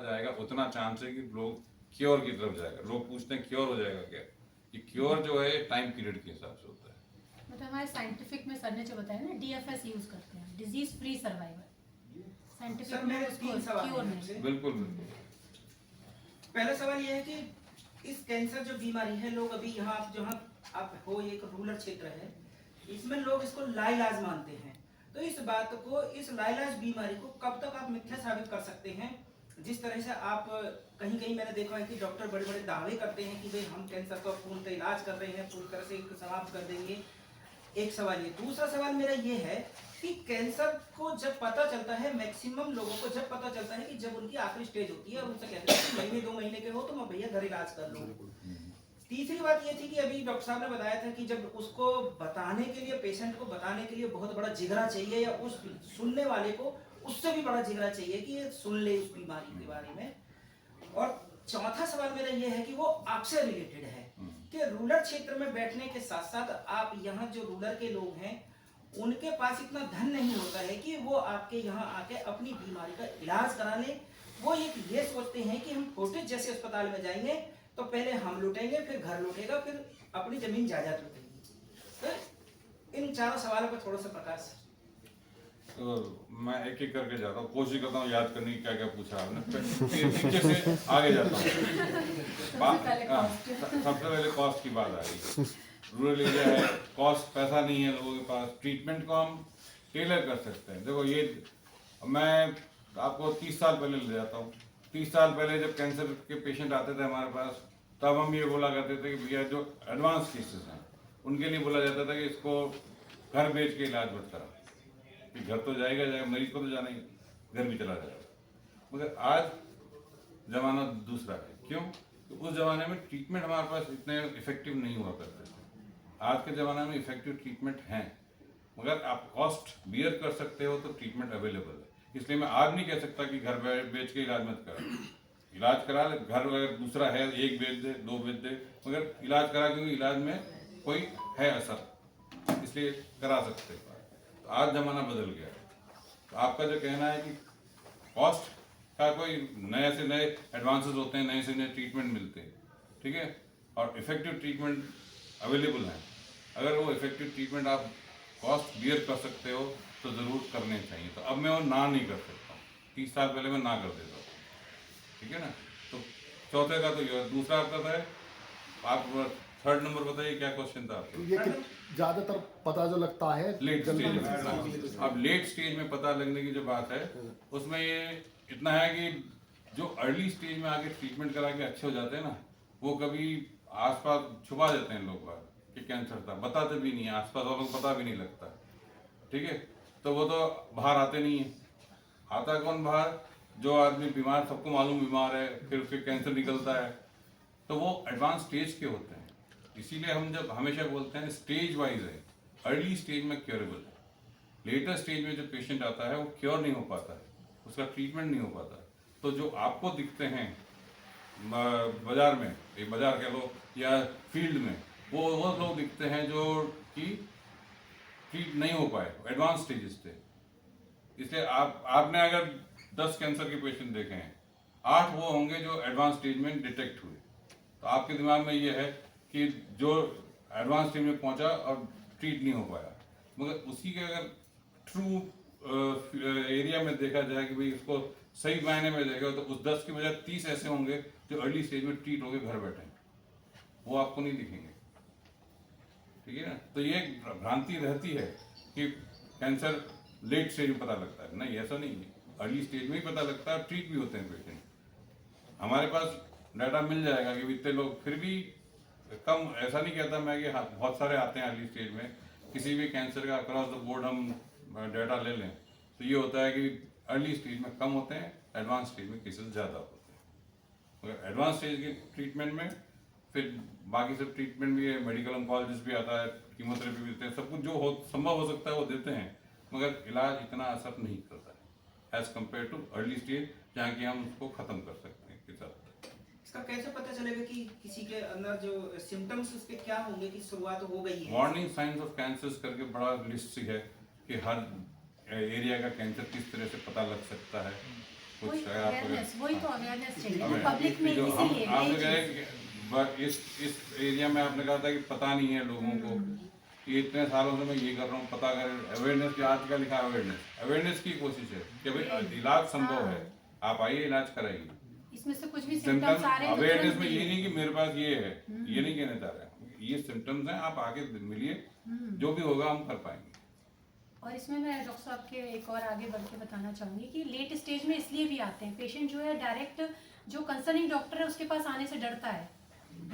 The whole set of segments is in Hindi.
जाएगा उतना चांस है कि लोग क्योर की तरफ जाएगा। लोग पूछते हैं क्योर हो जाएगा क्या, कि क्योर जो है टाइम पीरियड के हिसाब से होता है। मतलब हमारे साइंटिफिक में सर ने जो बताया ना, डीएफएस यूज करते हैं, disease free survival. Scientific sir में मेरे उसको 3 सवाल क्योर हैं नहीं। आपसे। बिल्कुल बिल्कुल। पहला सवाल ये है कि इस कैंसर जो बीमारी है, लोग अभी यहाँ आप जहाँ आप हो, एक रूरल क्षेत्र है, इसमें लोग इसको लाइलाज मानते हैं। तो इस बात को, इस लाइलाज बीमारी को कब तक आप मिथ्या साबित कर सकते हैं? जिस तरह से आप कहीं कहीं मैंने देखा है कि डॉक्टर बड़े बड़े दावे करते हैं कि भाई हम कैंसर का पूर्णतः इलाज कर रहे हैं, पूरी तरह से समाप्त कर देंगे। एक सवाल ये। दूसरा सवाल मेरा ये है कि कैंसर को जब पता चलता है, मैक्सिमम लोगों को जब पता चलता है कि जब उनकी आखिरी स्टेज होती है और उनसे कहते हैं कि महीने 2 महीने के हो तो मैं भैया घर इलाज कर लूँ। तीसरी बात ये थी कि अभी डॉक्टर साहब ने बताया था कि जब उसको बताने के लिए, पेशेंट को बताने के लिए बहुत बड़ा जिगरा चाहिए, या उस सुनने वाले को उससे भी बड़ा जिगरा चाहिए कि ये सुन ले उस बीमारी के बारे में। और चौथा सवाल मेरा ये है कि वो आपसे रिलेटेड है कि रूरल क्षेत्र में बैठने के साथ साथ आप यहाँ जो रूरल के लोग हैं उनके पास इतना धन नहीं होता है कि वो आपके यहाँ आके अपनी बीमारी का इलाज करा लें। वो ये सोचते हैं कि हम फोर्टिस जैसे अस्पताल में जाएंगे तो पहले हम लूटेंगे, फिर घर लूटेगा, फिर अपनी जमीन जायदाद लूटेंगे। तो इन चारों सवालों पर थोड़ा सा प्रकाश। तो मैं एक एक करके जाता हूँ, कोशिश करता हूँ याद करने की क्या क्या पूछा आपने। पीछे से आगे जाता हूँ। सबसे पहले कॉस्ट की बात आ रही है। रूरल एरिया है, कॉस्ट, पैसा नहीं है लोगों के पास, ट्रीटमेंट को हम टेलर कर सकते हैं। देखो ये मैं आपको 30 साल पहले ले जाता हूँ। 30 साल पहले जब कैंसर के पेशेंट आते थे हमारे पास, तब हम ये बोला करते थे कि भैया जो एडवांस केसेस हैं उनके लिए बोला जाता था कि इसको घर बेच के इलाज मत करा, कि घर तो जाएगा जाएगा, मरीज को तो जाना ही, घर भी चला जाएगा। मगर आज ज़माना दूसरा है। क्यों? तो उस ज़माने में ट्रीटमेंट हमारे पास इतने इफेक्टिव नहीं हुआ करते थे। आज के ज़माने में इफेक्टिव ट्रीटमेंट हैं, मगर आप कॉस्ट बियर कर सकते हो तो ट्रीटमेंट अवेलेबल है। इसलिए मैं आज नहीं कह सकता कि घर बेच के इलाज मत करा। इलाज करा ले, घर अगर दूसरा है, एक बेच दे, 2 बेच दे, मगर इलाज करा, क्योंकि इलाज में कोई है असर, इसलिए करा सकते हैं। तो आज ज़माना बदल गया है। तो आपका जो कहना है कि कॉस्ट का कोई नए से नए एडवांसेस होते हैं, नए से नए ट्रीटमेंट मिलते हैं, ठीक है, और इफेक्टिव ट्रीटमेंट अवेलेबल हैं। अगर वो इफेक्टिव ट्रीटमेंट आप कॉस्ट बियर कर सकते हो तो ज़रूर करने चाहिए। तो अब मैं वो ना नहीं कर सकता हूँ, 30 साल पहले मैं ना कर देता हूँ, ठीक है ना। तो चौथे का तो ये, दूसरा आपका है, आप थर्ड नंबर बताइए क्या क्वेश्चन था आपका। ये कि ज्यादातर पता जो लगता है लेट स्टेज में। अब लेट स्टेज में पता लगने की जो बात है उसमें ये इतना है कि जो अर्ली स्टेज में आके ट्रीटमेंट करा के अच्छे हो जाते हैं ना, वो कभी आसपास छुपा देते हैं लोग बाहर कि कैंसर था, बताते भी नहीं है, आसपास वालों को पता भी नहीं लगता, ठीक है। तो वो तो बाहर आते नहीं है। आता कौन बाहर? जो आदमी बीमार, सबको मालूम बीमार है, फिर उसके कैंसर निकलता है, तो वो एडवांस स्टेज के होते हैं। इसीलिए हम जब हमेशा बोलते हैं स्टेज वाइज है, अर्ली स्टेज में क्योरेबल है, लेटर स्टेज में जो पेशेंट आता है वो क्योर नहीं हो पाता है, उसका ट्रीटमेंट नहीं हो पाता है। तो जो आपको दिखते हैं बाजार में, एक बाजार कह लो या फील्ड में, वो लोग दिखते हैं जो कि ट्रीट नहीं हो पाए, एडवांस स्टेजेस थे। इसलिए आपने अगर 10 कैंसर के पेशेंट देखे हैं, 8 वो होंगे जो एडवांस स्टेज में डिटेक्ट हुए। तो आपके दिमाग में ये है कि जो एडवांस स्टेज में पहुंचा और ट्रीट नहीं हो पाया, मगर उसी के अगर ट्रू एरिया में देखा जाए कि भाई इसको सही मायने में देखेगा, तो उस 10 के बजाय 30 ऐसे होंगे जो अर्ली स्टेज में ट्रीट होकर घर बैठे हैं, वो आपको नहीं दिखेंगे, ठीक है ना। तो ये एक भ्रांति रहती है कि कैंसर लेट स्टेज में पता लगता है, नहीं, ऐसा नहीं है, अर्ली स्टेज में ही पता लगता है, ट्रीट भी होते हैं पेशेंट। हमारे पास डाटा मिल जाएगा कि इतने लोग, फिर भी कम, ऐसा नहीं कहता मैं कि हाँ बहुत सारे आते हैं अर्ली स्टेज में। किसी भी कैंसर का अक्रॉस द बोर्ड हम डाटा ले लें तो ये होता है कि अर्ली स्टेज में कम होते हैं, एडवांस स्टेज में केसेस ज़्यादा होते हैं। मगर एडवांस स्टेज के ट्रीटमेंट में फिर बाकी सब ट्रीटमेंट भी है, मेडिकल ऑन्कोलॉजिस्ट भी आता है, कीमोथेरेपी भी देते हैं, सब कुछ जो संभव हो सकता है वो देते हैं, मगर इलाज इतना असर नहीं करता है as compare to early stage, जहाँ कि हम उसको ख़त्म कर सकते हैं किस हद तक। इसका कैसे पता चलेगा कि किसी के अंदर जो सिम्टम्स उसके क्या होंगे कि शुरुआत हो गई है? वार्निंग साइंस ऑफ कैंसर्स करके बड़ा लिस्ट है कि हर एरिया का कैंसर किस तरह से पता लग सकता है। कुछ है आपको? अवेयरनेस, वही तो अवेयरनेस चाहिए अवेयर- पब्लिक में, जो हम इसीलिए आपने यही कहा चीज़। है कि बट इस एरिया में आपने कहा था कि पता नहीं है लोगों को कि इतने सालों से मैं ये कर रहा हूँ, पता करें अवेयरनेस की। आज का लिखा अवेयरनेस की कोशिश है कि भाई इलाज संभव है, आप आइए इलाज कराइए। इसमें से कुछ भी सिम्टम्स सिम्टम्स आ रहे हैं तो अवेयरनेस तुरंत में ये दिए। नहीं कि मेरे पास ये है, ये नहीं कहना चाह रहे हैं, ये सिम्टम्स हैं, आप आके मिलिए, जो भी होगा हम कर पाएंगे। और इसमें मैं डॉक्टर साहब के एक और आगे बढ़ के बताना चाहूँगी कि लेट स्टेज में इसलिए भी आते हैं पेशेंट जो है डायरेक्ट जो कंसर्निंग डॉक्टर है उसके पास आने से डरता है,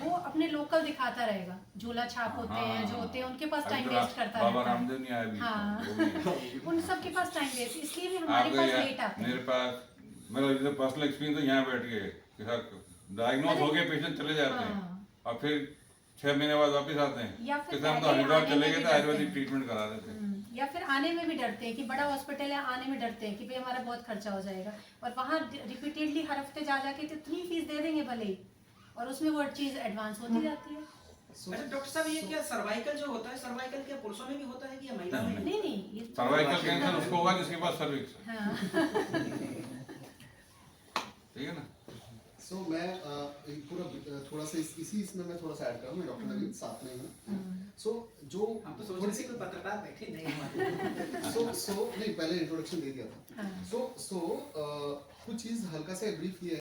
वो अपने लोकल दिखाता रहेगा, झोला छाप होते हैं जो होते हैं उनके पास अभी टाइम तो वेस्ट करता बाबा रहता है। रामदेव नहीं आए बीच में, हाँ। वो भी। उन सब के पास टाइम वेस्ट, इसलिए भी हमारे आप पास तो लेट आते मेरे हैं। पास मेरा जैसे पर्सनल एक्सपीरियंस है, यहाँ बैठ के डायग्नोज अरे, हो गए पेशेंट चले जाते हैं हाँ। और फिर 6 महीने बाद वापस आते हैं, या फिर किसान तो पहले हरिद्वार आने चले में गए भी थे, डरते आयुर्वेदिक हैं। ट्रीटमेंट करा रहे थे। या फिर आने में भी डरते हैं कि बड़ा हॉस्पिटल है, आने में डरते हैं कि भाई हमारा बहुत खर्चा हो जाएगा, और वहाँ रिपीटेडली हर हफ्ते जा जाके तो इतनी फीस दे देंगे भले ही, और उसमें वो चीज़ एडवांस होती जाती है। अच्छा डॉक्टर साहब, ये क्या सर्वाइकल जो होता है, सर्वाइकल क्या पुरुषों में भी होता है कि या महिला में? नहीं नहीं, ये तो- सर्वाइकल कैंसर उसको होगा जिसके पास सर्विक्स है, हाँ। ठीक है ना। सो मैं एक पूरा थोड़ा सा इसी इसमें मैं थोड़ा सा ऐड करूँ, मैं डॉक्टर नवीन साथ में हूँ। सो जो हम तो सोच थोड़ी रहे सी थे कोई पत्रकार बैठे नहीं हमारे। सो नहीं, पहले इंट्रोडक्शन दे दिया था। हाँ। सो कुछ चीज़ हल्का सा ब्रीफ ये है